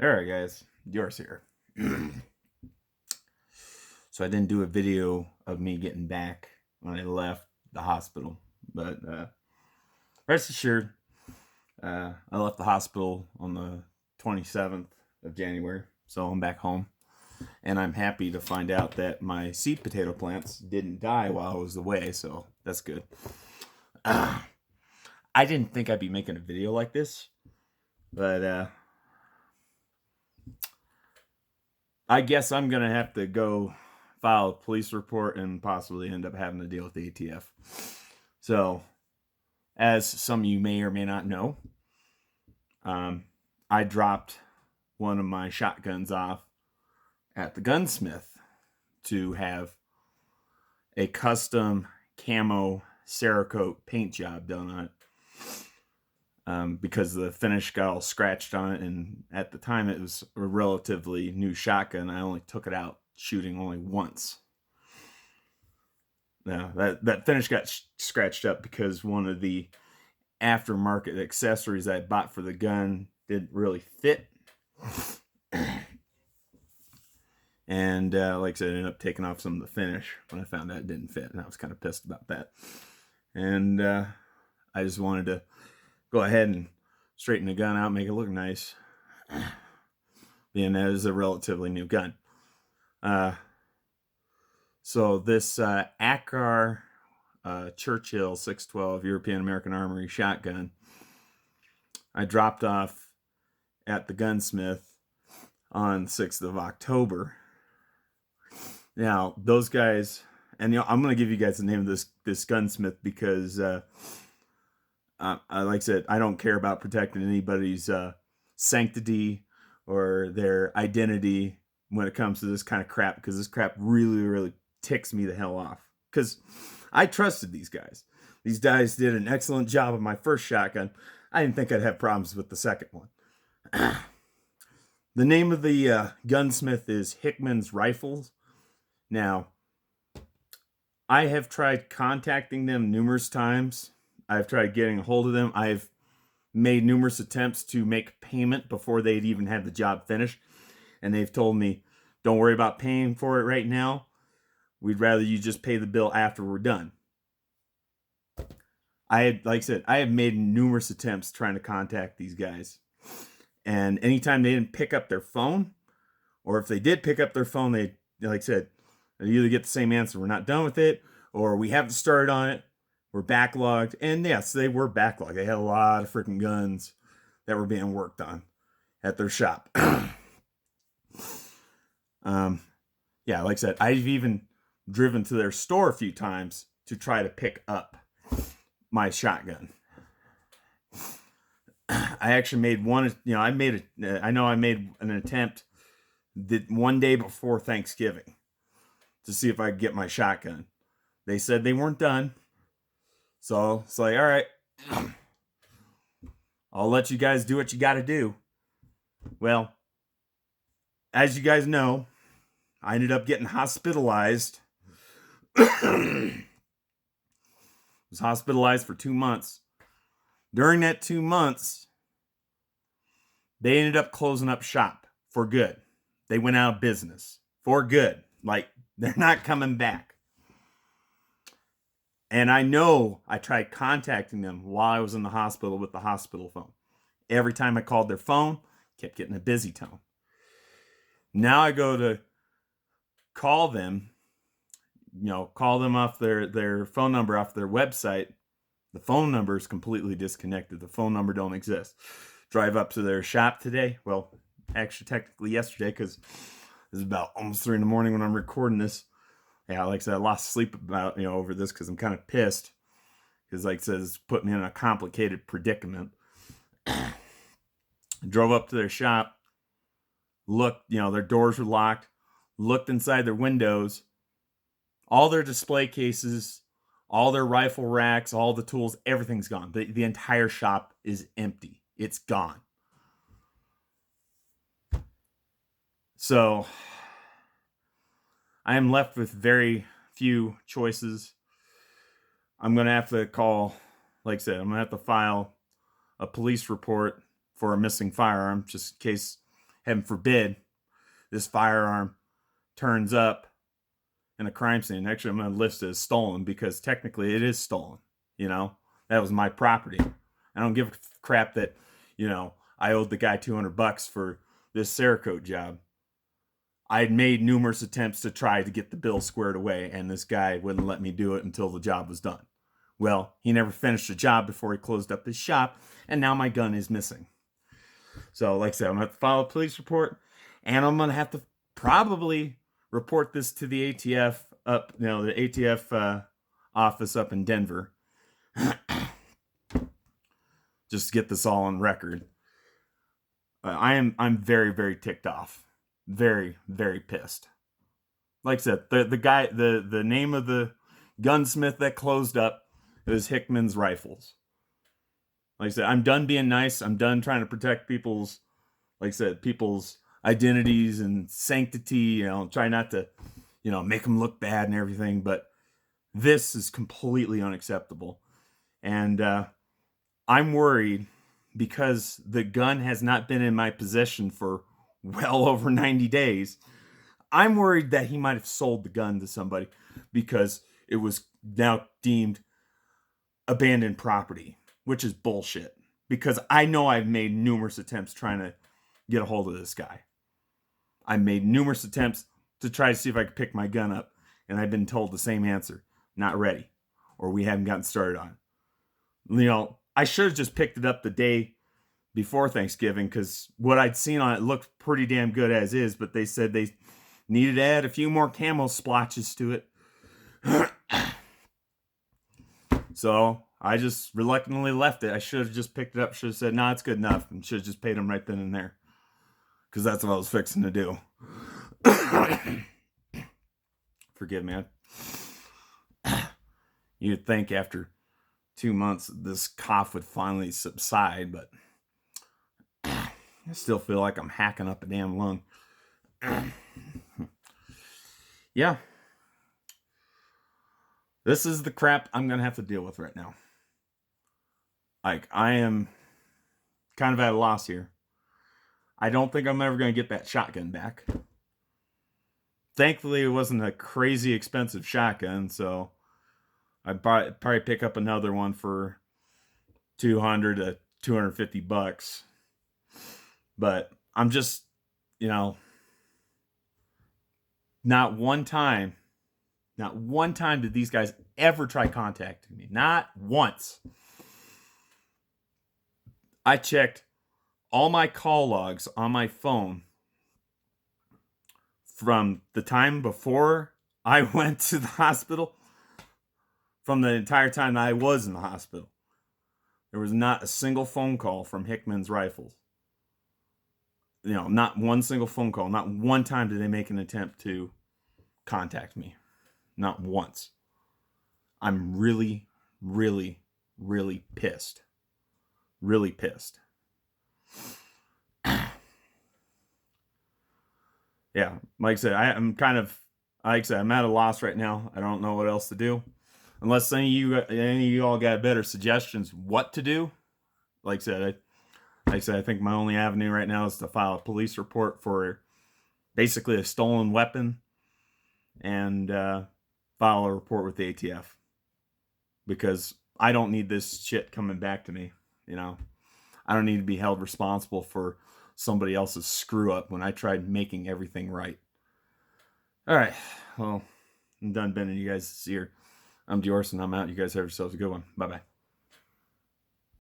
Alright guys, yours here. So I didn't do a video of me getting back when I left the hospital, but rest assured, I left the hospital on the 27th of January, so I'm back home. And I'm happy to find out that my seed potato plants didn't die while I was away, so that's good. I didn't think I'd be making a video like this, but I guess I'm going to have to go file a police report and possibly end up having to deal with the ATF. So, as some of you may or may not know, I dropped one of my shotguns off at the gunsmith to have a custom camo Cerakote paint job done on it. Because the finish got all scratched on it, and at the time it was a relatively new shotgun. I only took it out shooting only once. Now that finish got scratched up because one of the aftermarket accessories I bought for the gun didn't really fit. And like I said, I ended up taking off some of the finish when I found out it didn't fit, and I was kind of pissed about that. And I just wanted to go ahead and straighten the gun out, make it look nice, being that is a relatively new gun. So this Akar Churchill 612 European American Armory shotgun, I dropped off at the gunsmith on 6th of October. Now, those guys, and I'm going to give you guys the name of this gunsmith because, like I said, I don't care about protecting anybody's sanctity or their identity when it comes to this kind of crap, because this crap really, really ticks me the hell off. Because I trusted these guys. These guys did an excellent job of my first shotgun. I didn't think I'd have problems with the second one. The name of the gunsmith is Hickman's Rifles. Now, I have tried contacting them numerous times. I've tried getting a hold of them. I've made numerous attempts to make payment before they'd even had the job finished. And they've told me, don't worry about paying for it right now. We'd rather you just pay the bill after we're done. Like I said, I have made numerous attempts trying to contact these guys. And anytime they didn't pick up their phone, or if they did pick up their phone, they, like I said, they either get the same answer, we're not done with it, or we haven't started on it, we're backlogged. And yes, they were backlogged. They had a lot of freaking guns that were being worked on at their shop. Yeah, like I said, I've even driven to their store a few times to try to pick up my shotgun. I actually made one, I made an attempt that one day before Thanksgiving to see if I could get my shotgun. They said they weren't done. So it's like, all right, I'll let you guys do what you got to do. Well, as you guys know, I ended up getting hospitalized. Was hospitalized for 2 months. During that 2 months, they ended up closing up shop for good. They went out of business for good. Like, they're not coming back. And I know I tried contacting them while I was in the hospital with the hospital phone. Every time I called their phone, kept getting a busy tone. Now I go to call them, call them off their phone number off their website. The phone number is completely disconnected. The phone number don't exist. Drive up to their shop today. Well, actually, technically yesterday, because it was about almost 3 a.m. when I'm recording this. Yeah, like I said, I lost sleep about, over this because I'm kind of pissed. Because, like I said, it's put me in a complicated predicament. Drove up to their shop. Looked, their doors were locked. Looked inside their windows. All their display cases, all their rifle racks, all the tools, everything's gone. The entire shop is empty. It's gone. So I am left with very few choices. I'm going to have to call, like I said, I'm going to have to file a police report for a missing firearm, just in case heaven forbid, this firearm turns up in a crime scene. Actually, I'm going to list it as stolen because technically it is stolen. You know, that was my property. I don't give a crap that, you know, I owed the guy $200 for this Cerakote job. I had made numerous attempts to try to get the bill squared away, and this guy wouldn't let me do it until the job was done. Well, he never finished the job before he closed up his shop, and now my gun is missing. So, like I said, I'm going to have to file a police report, and I'm going to have to probably report this to the ATF the ATF office up in Denver. Just to get this all on record. I'm very, very ticked off. Very, very pissed. Like I said, the name of the gunsmith that closed up is Hickman's Rifles. Like I said, I'm done being nice. I'm done trying to protect people's identities and sanctity. You know, try not to, make them look bad and everything. But this is completely unacceptable. And I'm worried because the gun has not been in my possession for well over 90 days. I'm worried that he might have sold the gun to somebody because it was now deemed abandoned property, which is bullshit. Because I know I've made numerous attempts trying to get a hold of this guy. I made numerous attempts to try to see if I could pick my gun up, and I've been told the same answer: not ready, or we haven't gotten started on it. I should have just picked it up the day before Thanksgiving, because what I'd seen on it looked pretty damn good as is, but they said they needed to add a few more camo splotches to it. So I just reluctantly left it. I should have just picked it up, should have said, nah, it's good enough, and should have just paid him right then and there, because that's what I was fixing to do. Forgive me. You'd think after 2 months this cough would finally subside, but I still feel like I'm hacking up a damn lung. Yeah. This is the crap I'm going to have to deal with right now. Like, I am kind of at a loss here. I don't think I'm ever going to get that shotgun back. Thankfully, it wasn't a crazy expensive shotgun, so I'd probably pick up another one for $200 to $250. But I'm just, not one time did these guys ever try contacting me. Not once. I checked all my call logs on my phone from the time before I went to the hospital, from the entire time that I was in the hospital. There was not a single phone call from Hickman's Rifles. Not one single phone call. Not one time did they make an attempt to contact me. Not once. I'm really, really, really pissed. Really pissed. Yeah, like I said, I'm at a loss right now. I don't know what else to do. Unless any of you all got better suggestions what to do. Like I said, I think my only avenue right now is to file a police report for basically a stolen weapon and file a report with the ATF. Because I don't need this shit coming back to me. I don't need to be held responsible for somebody else's screw up when I tried making everything right. All right. Well, I'm done bending you guys' ear. I'm Diorson. I'm out. You guys have yourselves a good one. Bye-bye.